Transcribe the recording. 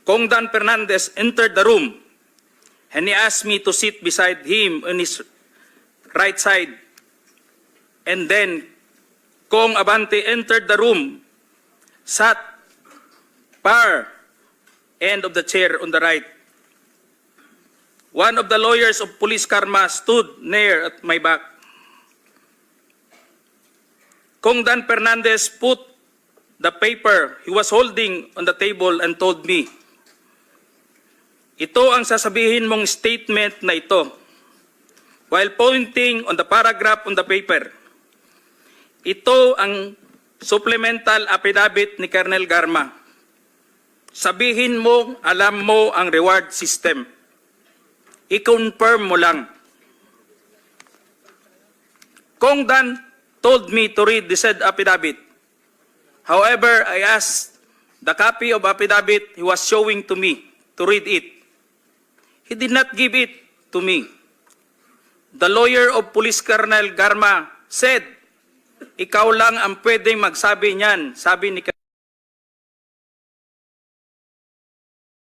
Kong Dan Fernandez entered the room and he asked me to sit beside him on his right side. And then Kong Abante entered the room, sat far end of the chair on the right. One of the lawyers of Police Karma stood near at my back. Kong Dan Fernandez put the paper he was holding on the table and told me, "Ito ang sasabihin mong statement na ito," while pointing on the paragraph on the paper. "Ito ang supplemental affidavit ni Colonel Garma. Sabihin mo, alam mo ang reward system. I-confirm mo lang." Kong Dan told me to read the said affidavit. However, I asked the copy of affidavit he was showing to me to read it. He did not give it to me. The lawyer of Police Colonel Garma said, "Ikaw lang ang pwedeng magsabi niyan," sabi ni